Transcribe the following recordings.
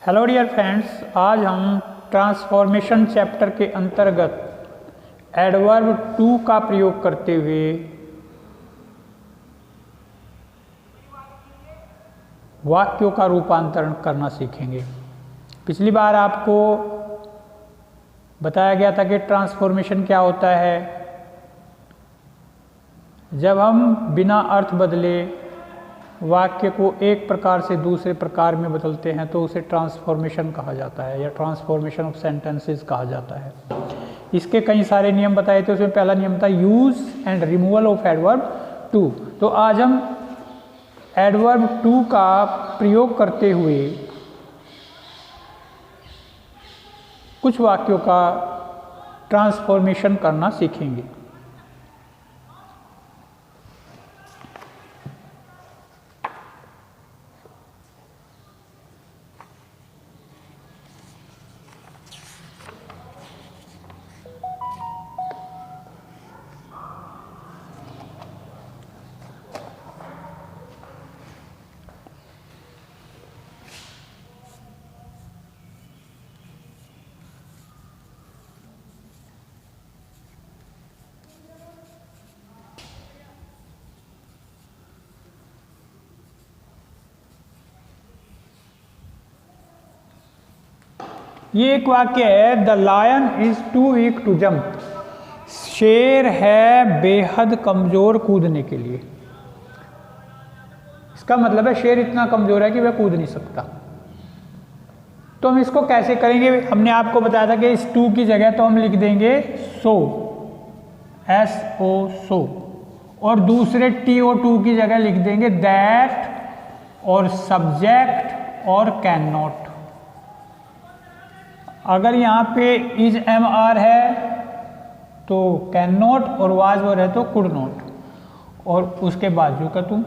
Hello dear friends, आज हम transformation chapter के अंतर्गत एडवर्ब टू का प्रयोग करते हुए वाक्यों का रूपांतरण करना सीखेंगे। पिछली बार आपको बताया गया था कि ट्रांसफॉर्मेशन क्या होता है। जब हम बिना अर्थ बदले वाक्य को एक प्रकार से दूसरे प्रकार में बदलते हैं तो उसे ट्रांसफॉर्मेशन कहा जाता है या ट्रांसफॉर्मेशन ऑफ सेंटेंसेस कहा जाता है। इसके कई सारे नियम बताए थे। उसमें पहला नियम था use and removal of adverb too. तो आज हम एडवर्ब टू का प्रयोग करते हुए कुछ वाक्यों का ट्रांसफॉर्मेशन करना सीखेंगे। ये एक वाक्य है, the lion is too weak to jump. शेर है बेहद कमजोर कूदने के लिए। इसका मतलब है शेर इतना कमजोर है कि वह कूद नहीं सकता। तो हम इसको कैसे करेंगे? हमने आपको बताया था कि इस टू की जगह तो हम लिख देंगे सो, SO सो, और दूसरे TO2 की जगह लिख देंगे दैट और सब्जेक्ट और कैन नॉट। अगर यहाँ पे इज MR है तो कैन नॉट, और वाज वर है तो कुड नॉट, और उसके बाजू का तुम।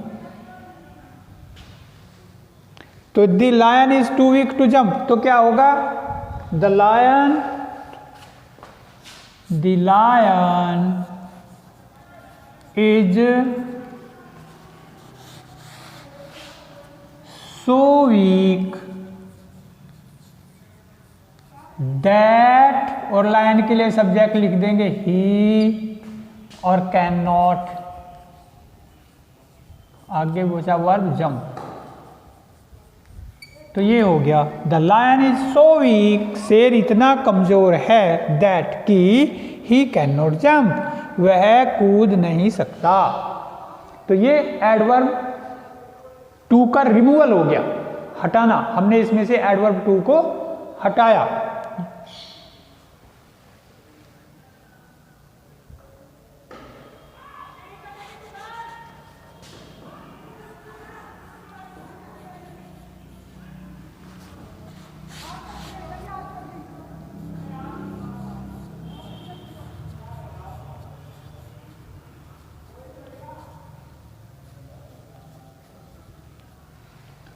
तो the lion is too weak to jump, तो क्या होगा? The lion is so weak that, और लायन के लिए सब्जेक्ट लिख देंगे ही और कैन नॉट, आगे बचा वर्ब जंप। तो ये हो गया, the lion is so weak, शेर इतना कमजोर है, दैट की ही कैन नॉट जंप, वह कूद नहीं सकता। तो ये एडवर्ब टू का रिमूवल हो गया, हटाना। हमने इसमें से एडवर्ब टू को हटाया।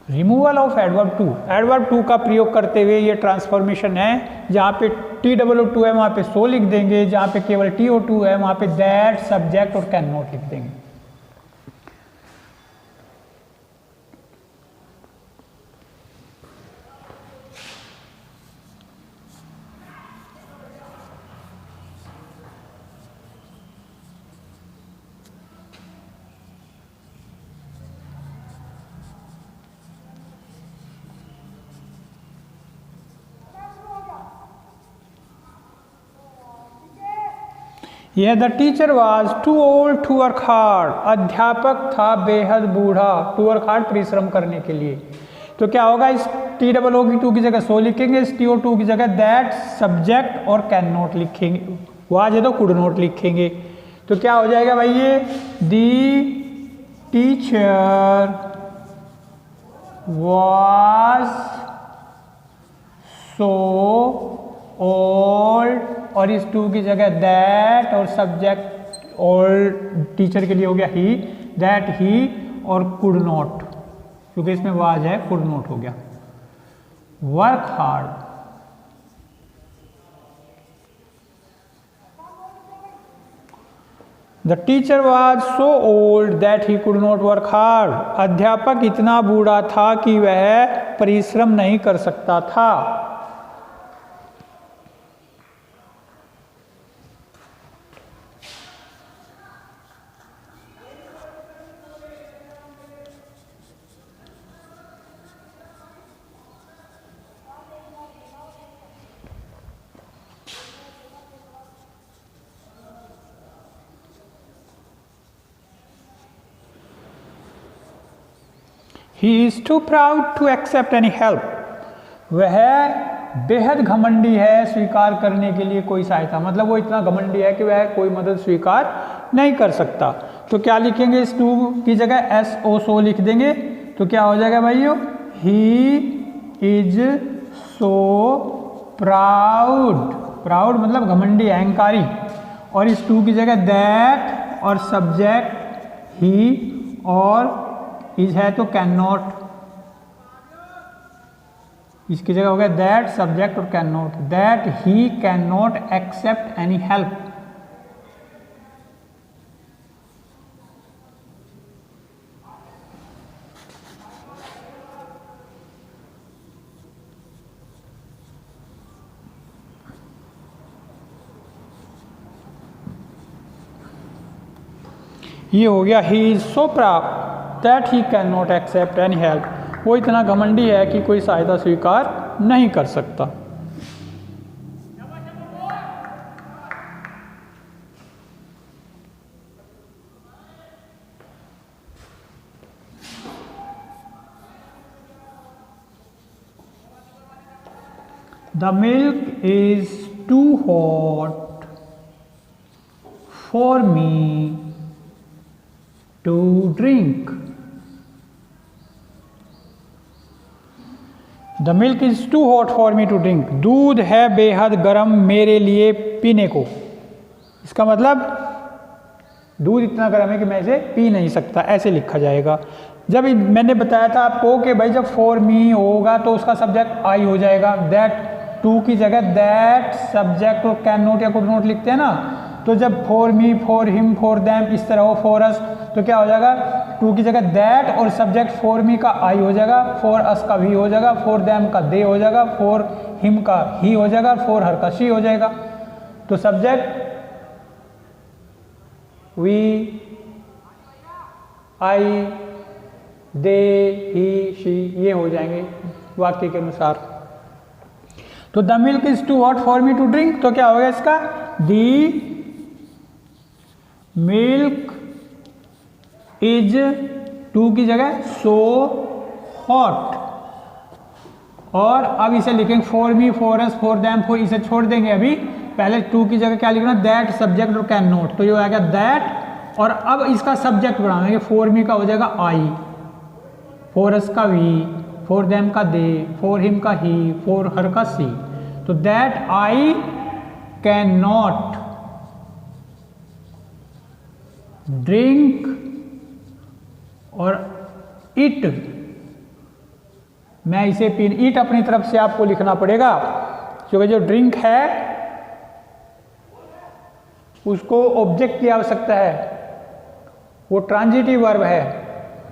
Removal of adverb too, adverb too का प्रयोग करते हुए ये ट्रांसफॉर्मेशन है। जहाँ पे TOO2 है वहाँ पे सो लिख देंगे, जहाँ पे केवल TO2 है वहाँ पे दैट, सब्जेक्ट और कैन नॉट लिख देंगे। यह the teacher was too old to work hard, अध्यापक था बेहद बूढ़ा टू वर्क हार्ड, परिश्रम करने के लिए। तो क्या होगा? इस TOO की जगह सो लिखेंगे, इस TO2 की जगह दैट, सब्जेक्ट और कैन नॉट लिखेंगे, वाज है तो कुड नॉट लिखेंगे। तो क्या हो जाएगा भाई? ये the teacher was so old, और इस टू की जगह दैट और सब्जेक्ट ओल्ड टीचर के लिए हो गया ही, दैट ही, और कुड नॉट, क्योंकि इसमें वाज है, कुड नॉट हो गया। Work hard, the teacher was so old that he could not work hard. अध्यापक इतना बूढ़ा था कि वह परिश्रम नहीं कर सकता था। He is too proud to accept any help. वह बेहद घमंडी है स्वीकार करने के लिए कोई सहायता, मतलब वो इतना घमंडी है कि वह कोई मदद स्वीकार नहीं कर सकता। तो क्या लिखेंगे, इस टू की जगह एस ओ सो लिख देंगे। तो क्या हो जाएगा भाइयों, ही इज सो प्राउड। प्राउड मतलब घमंडी, अहंकारी। और इस टू की जगह दैट और सब्जेक्ट ही और इज है तो कैन नॉट, इसकी जगह हो गया दैट सब्जेक्ट और can not. That he can not accept any help. ये हो गया he is so proud that he can not accept any help. वो इतना घमंडी है कि कोई सहायता स्वीकार नहीं कर सकता। The milk is too hot for me to drink. The milk is too hot for me to drink. दूध है बेहद गर्म मेरे लिए पीने को। इसका मतलब दूध इतना गर्म है कि मैं इसे पी नहीं सकता, ऐसे लिखा जाएगा। जब मैंने बताया था आपको कि भाई जब फॉर मी होगा तो उसका सब्जेक्ट आई हो जाएगा। दैट टू की जगह दैट सब्जेक्ट और कैन नॉट या कुड नॉट लिखते हैं ना, तो जब for me, for him, for them इस तरह हो, फॉर अस, तो क्या हो जाएगा, टू की जगह दैट और सब्जेक्ट फॉर मी का आई हो जाएगा, फॉर अस का वी हो जाएगा, फॉर देम का दे हो जाएगा, फॉर हिम का ही हो जाएगा, फॉर हर का शी हो जाएगा। तो subject we, I, they, he, she ये हो जाएंगे वाक्य के अनुसार। तो the milk is too hot for me to drink, तो क्या होगा इसका, दी मिल्क इज टू की जगह सो हॉट। और अब इसे लिखेंगे for me, for us, for them, for, इसे छोड़ देंगे अभी। पहले टू की जगह क्या लिखना, दैट सब्जेक्ट और कैन नॉट, तो ये आएगा दैट। और अब इसका सब्जेक्ट बनाएंगे, फॉर मी का हो जाएगा आई, फॉर अस का वी, फॉर देम का दे, फॉर हिम का ही, फॉर हर का सी। तो that I can not drink और इट, मैं इसे पी, इट अपनी तरफ से आपको लिखना पड़ेगा क्योंकि जो ड्रिंक है उसको ऑब्जेक्ट की आवश्यकता है, वो ट्रांजिटिव वर्ब है,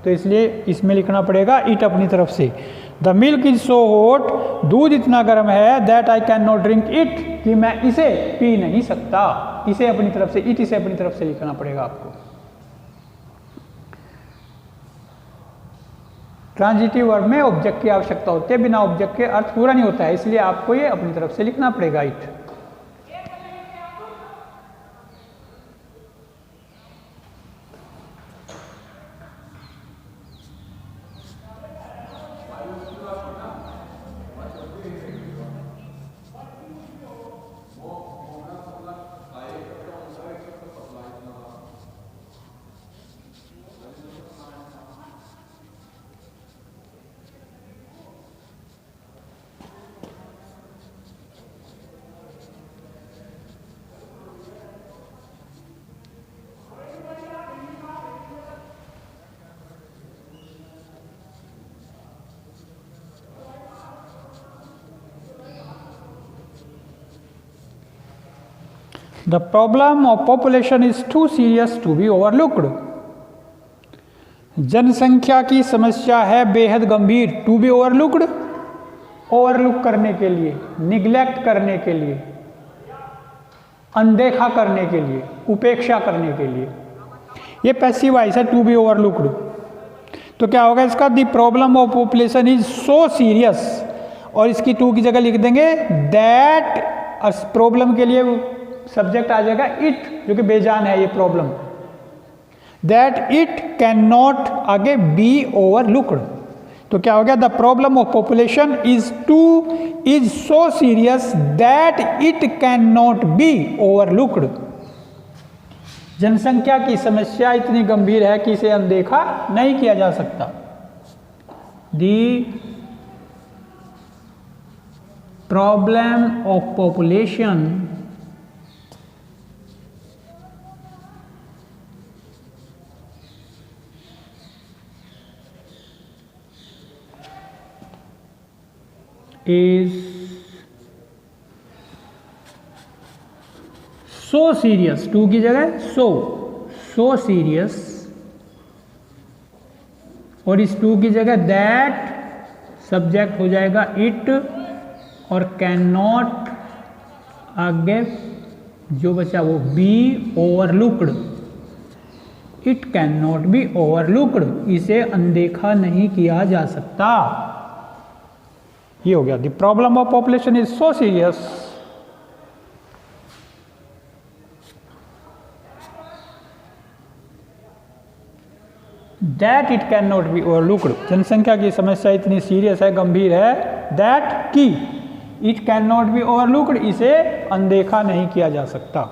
तो इसलिए इसमें लिखना पड़ेगा इट अपनी तरफ से। The milk is so hot, दूध इतना गर्म है, that I can not drink it, कि मैं इसे पी नहीं सकता। इसे अपनी तरफ से, इट इसे अपनी तरफ से लिखना पड़ेगा आपको। ट्रांजिटिव वर्ब में ऑब्जेक्ट की आवश्यकता होती है, बिना ऑब्जेक्ट के अर्थ पूरा नहीं होता है, इसलिए आपको ये अपनी तरफ से लिखना पड़ेगा it. The problem of population is too serious to be overlooked. जनसंख्या की समस्या है बेहद गंभीर, टू बी ओवरलुक्ड, ओवरलुक करने के लिए, निग्लेक्ट करने के लिए, अनदेखा करने के लिए, उपेक्षा करने के लिए। ये पैसिव वॉइस है, टू बी ओवरलुक्ड। तो क्या होगा इसका, the problem of population is so serious, और इसकी टू की जगह लिख देंगे दैट, प्रॉब्लम के लिए सब्जेक्ट आ जाएगा इट, जो कि बेजान है ये problem, that it can not आगे बी ओवरलुक्ड। तो क्या हो गया, the problem of population is so serious that it can not be overlooked. जनसंख्या की समस्या इतनी गंभीर है कि इसे अनदेखा नहीं किया जा सकता। The problem of population is so serious, too की जगह so serious, और इस टू की जगह दैट सब्जेक्ट हो जाएगा इट, और कैन नॉट आगे जो बचा वो be overlooked. It can not be overlooked, इसे अनदेखा नहीं किया जा सकता। ये हो गया, the problem of population is so serious that it can not be overlooked. जनसंख्या की समस्या इतनी सीरियस है, गंभीर है, दैट की it can not be overlooked, इसे अनदेखा नहीं किया जा सकता।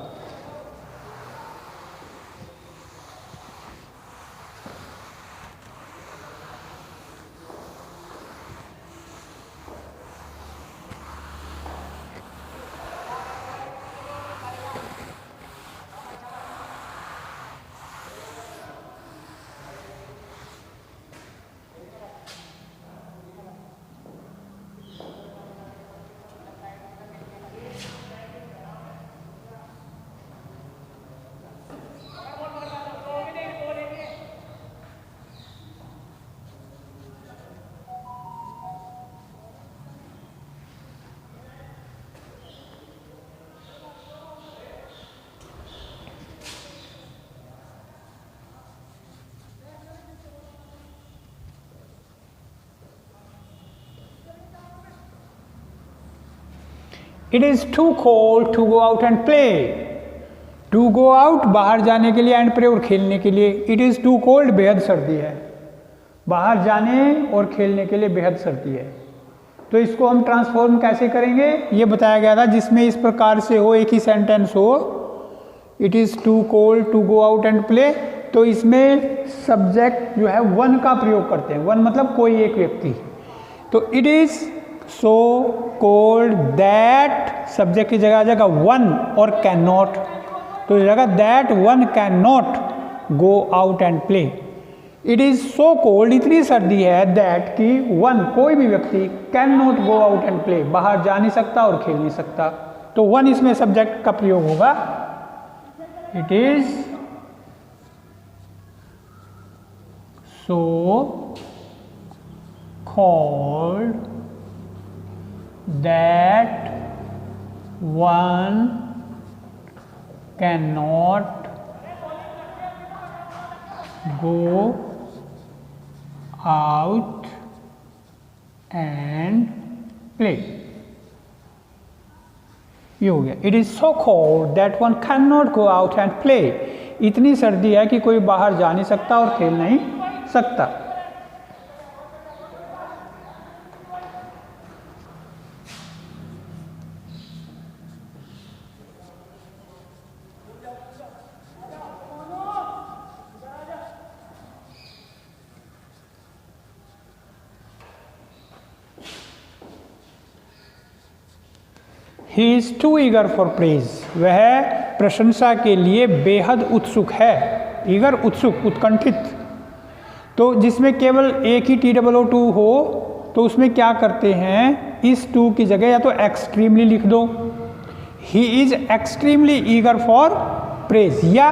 It is too cold to go out and play. To go out बाहर जाने के लिए, एंड प्ले और खेलने के लिए। इट इज़ टू कोल्ड बेहद सर्दी है, बाहर जाने और खेलने के लिए बेहद सर्दी है। तो इसको हम ट्रांसफॉर्म कैसे करेंगे ये बताया गया था, जिसमें इस प्रकार से हो, एक ही सेंटेंस हो, it is too cold to go out and play. तो इसमें सब्जेक्ट जो है वन का प्रयोग करते हैं, वन मतलब कोई एक व्यक्ति। तो it is so cold that, subject की जगह आ जाएगा वन और कैन नॉट, तो जगह that one can not go out and play. It is so cold, इतनी सर्दी है, दैट कि वन कोई भी व्यक्ति can not go out and play, बाहर जा नहीं सकता और खेल नहीं सकता। तो वन इसमें सब्जेक्ट का प्रयोग होगा। It is so cold that one cannot go out and play। ये हो गया, it is so cold that one can not go out and play. इतनी सर्दी है कि कोई बाहर जा नहीं सकता और खेल नहीं सकता। He is too eager for praise, वह प्रशंसा के लिए बेहद उत्सुक है। ईगर उत्सुक, उत्कंठित। तो जिसमें केवल एक ही TOO हो तो उसमें क्या करते हैं, इस टू की जगह या तो एक्सट्रीमली लिख दो, ही is extremely eager for praise, या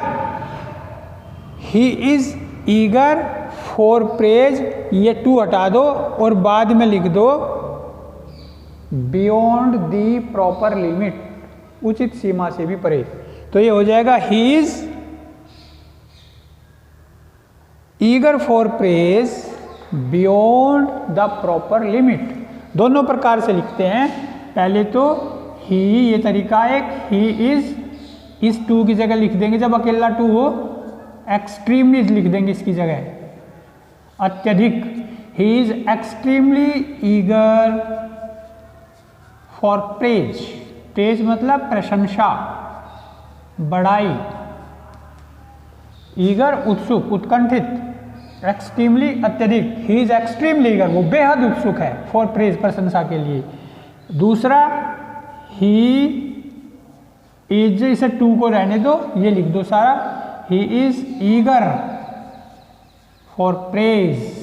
he is eager for praise, ये टू हटा दो और बाद में लिख दो बियॉन्ड दी प्रॉपर लिमिट, उचित सीमा से भी परे। तो ये हो जाएगा ही is eager for praise beyond the proper limit. दोनों प्रकार से लिखते हैं। पहले तो ही, ये तरीका एक, ही इज, इस टू की जगह लिख देंगे जब अकेला टू हो, एक्सट्रीमली लिख देंगे इसकी जगह, अत्यधिक। ही is extremely eager for praise, praise मतलब प्रशंसा, बड़ाई, ईगर उत्सुक, उत्कंठित, एक्सट्रीमली अत्यधिक। ही इज एक्सट्रीमली ईगर, वो बेहद उत्सुक है, फॉर प्रेज प्रशंसा के लिए। दूसरा ही इज, इसे टू को रहने दो, ये लिख दो सारा, ही इज ईगर फॉर प्रेज,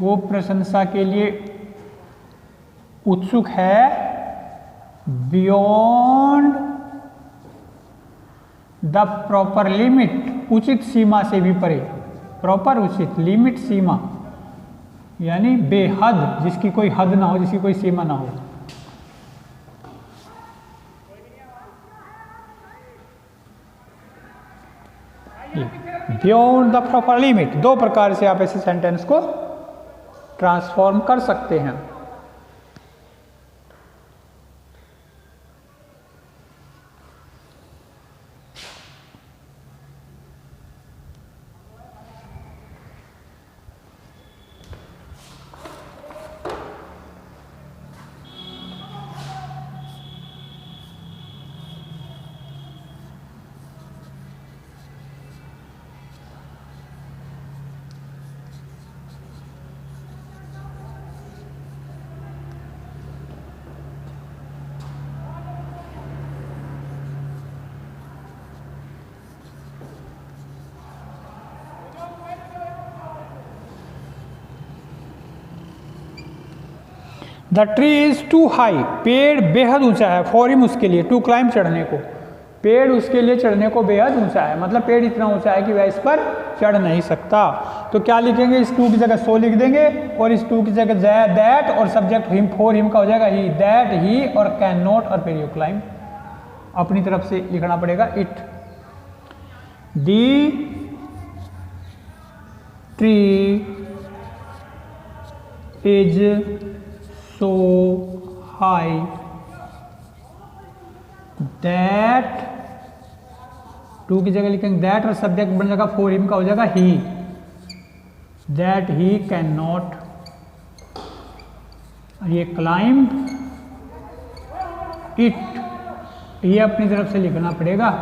वो प्रशंसा के लिए उत्सुक है, बियॉन्ड द प्रॉपर लिमिट, उचित सीमा से भी परे। प्रॉपर उचित, लिमिट सीमा, यानी बेहद, जिसकी कोई हद ना हो, जिसकी कोई सीमा ना हो। बियॉन्ड द प्रॉपर लिमिट, दो प्रकार से आप ऐसे सेंटेंस को ट्रांसफॉर्म कर सकते हैं। The tree is too high, पेड़ बेहद ऊंचा है, फॉर हिम, उसके लिए, टू क्लाइम, चढ़ने को, पेड़ उसके लिए चढ़ने को बेहद ऊंचा है, मतलब पेड़ इतना ऊंचा है कि वह इस पर चढ़ नहीं सकता। तो क्या लिखेंगे, इस टू की जगह सो लिख देंगे और इस टू की जगह दैट और सब्जेक्ट हिम, फॉर हिम का हो जाएगा ही, दैट ही और कैन नॉट और फिर यू क्लाइम, अपनी तरफ से लिखना पड़ेगा it. The tree is so high that, too की जगह लिखेंगे दैट और सब्जेक्ट बन जाएगा फॉर हिम का हो जाएगा ही, दैट ही कैन नॉट, ये क्लाइम इट, ये अपनी तरफ से लिखना पड़ेगा।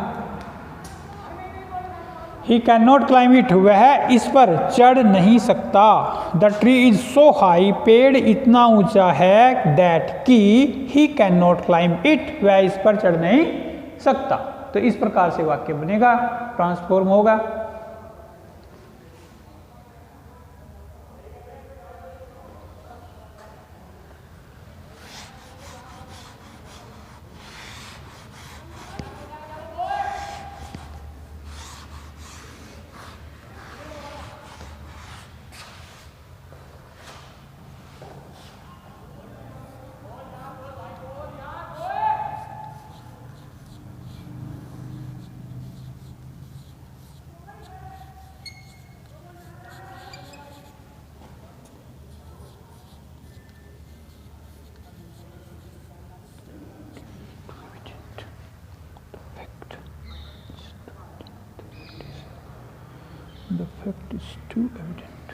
ही कैन नॉट क्लाइम इट, वह इस पर चढ़ नहीं सकता। The tree is so high, पेड़ इतना ऊंचा है, दैट की, ही कैन नॉट क्लाइम इट, वह इस पर चढ़ नहीं सकता। तो इस प्रकार से वाक्य बनेगा, ट्रांसफॉर्म होगा। The fact is too evident.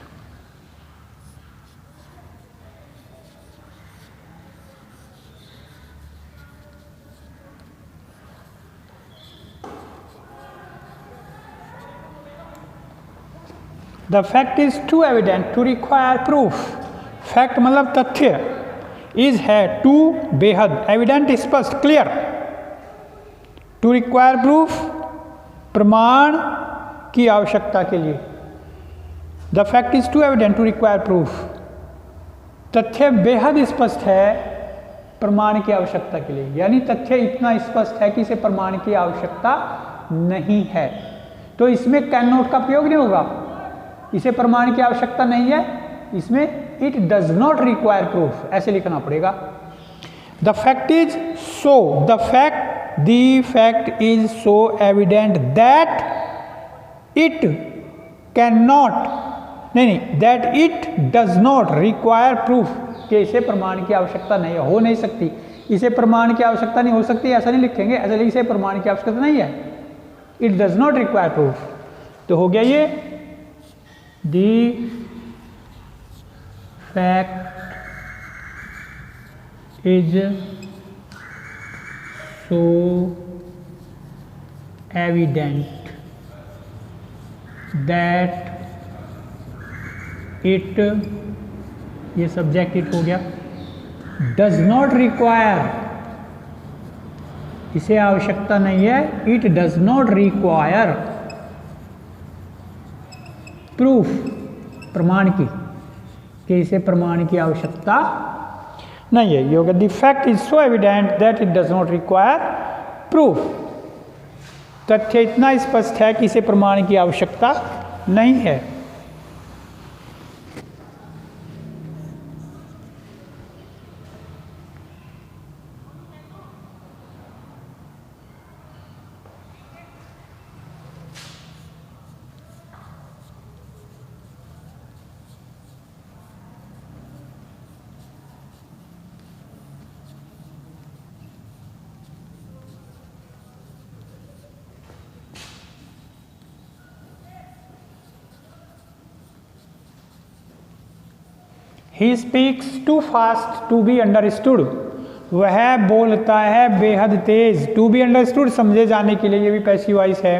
The fact is too evident to require proof. Fact मतलब तथ्य, is है टू बेहद, एविडेंट स्पष्ट, क्लियर, टू रिक्वायर प्रूफ प्रमाण की आवश्यकता के लिए। The fact is too evident to require proof. तथ्य बेहद स्पष्ट है प्रमाण की आवश्यकता के लिए, यानी तथ्य इतना स्पष्ट है कि इसे प्रमाण की आवश्यकता नहीं है। तो इसमें कैन नॉट का प्रयोग नहीं होगा, इसे प्रमाण की आवश्यकता नहीं है, इसमें it does not require proof ऐसे लिखना पड़ेगा। The fact is so, the fact is so evident that it can not, नहीं, that it does not require proof, कि इसे प्रमाण की आवश्यकता नहीं है, हो नहीं सकती, इसे प्रमाण की आवश्यकता नहीं हो सकती, ऐसा नहीं लिखेंगे, ऐसा लिखेंगे इसे प्रमाण की आवश्यकता नहीं है, it does not require proof. तो हो गया ये दी fact is so evident that it, ये सब्जेक्ट इट हो गया, डज नॉट रिक्वायर, इसे आवश्यकता नहीं है, it does not require proof, प्रमाण की, कि इसे प्रमाण की आवश्यकता नहीं है। ये होगा the fact is so evident that it does not require proof. तथ्य इतना स्पष्ट है कि इसे प्रमाण की आवश्यकता नहीं है। He speaks too fast to be understood. वह बोलता है बेहद तेज, टू बी अंडरस्टूड समझे जाने के लिए, ये भी पैसिव वॉइस है,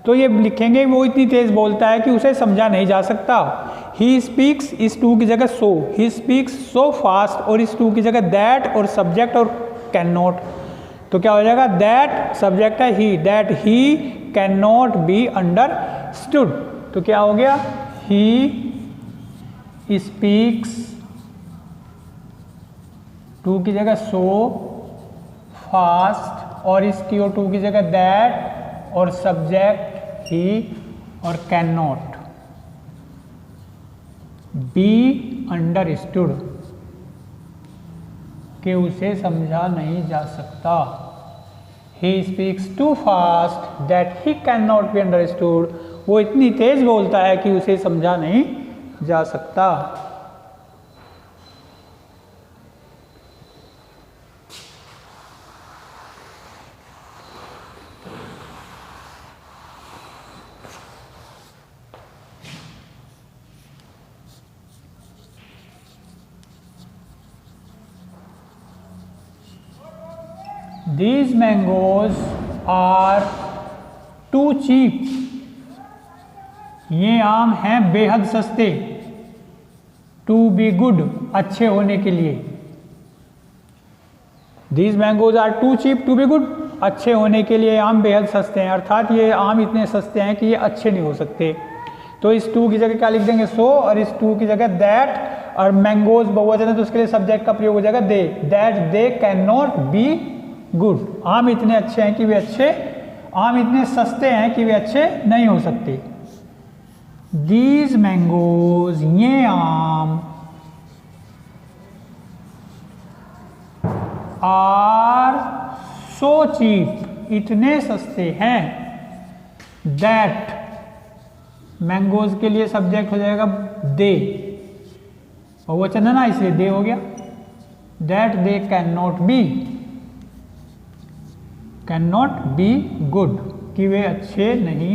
तो ये लिखेंगे वो इतनी तेज बोलता है कि उसे समझा नहीं जा सकता। ही स्पीक्स इस टू की जगह सो, ही स्पीक्स सो फास्ट, और इस टू की जगह दैट और सब्जेक्ट और कैन नॉट, तो क्या हो जाएगा, दैट सब्जेक्ट है ही, that he can not be understood, तो क्या हो गया, ही स्पीक्स, टू की जगह सो फास्ट, और इसकी और टू की जगह दैट और सब्जेक्ट ही और कैन नॉट बी अंडरस्टूड, कि उसे समझा नहीं जा सकता। He speaks too fast that he can not be understood, वो इतनी तेज बोलता है कि उसे समझा नहीं जा सकता। These mangoes are too cheap. ये आम हैं बेहद सस्ते, टू बी गुड अच्छे होने के लिए। These mangoes are too cheap to be good, अच्छे होने के लिए आम बेहद सस्ते हैं, अर्थात ये आम इतने सस्ते हैं कि ये अच्छे नहीं हो सकते। तो इस टू की जगह क्या लिख देंगे, सो, और इस टू की जगह दैट, और मैंगोज बहुवचन है तो उसके लिए सब्जेक्ट का प्रयोग हो जाएगा they, that they can not be good, आम इतने अच्छे हैं कि वे अच्छे, आम इतने सस्ते हैं कि वे अच्छे नहीं हो सकते। These mangoes, ये आम, are so cheap, इतने सस्ते हैं, that मैंगोज के लिए सब्जेक्ट हो जाएगा दे, बहुवचन है ना इसलिए दे हो गया, that they cannot be good, कि वे अच्छे नहीं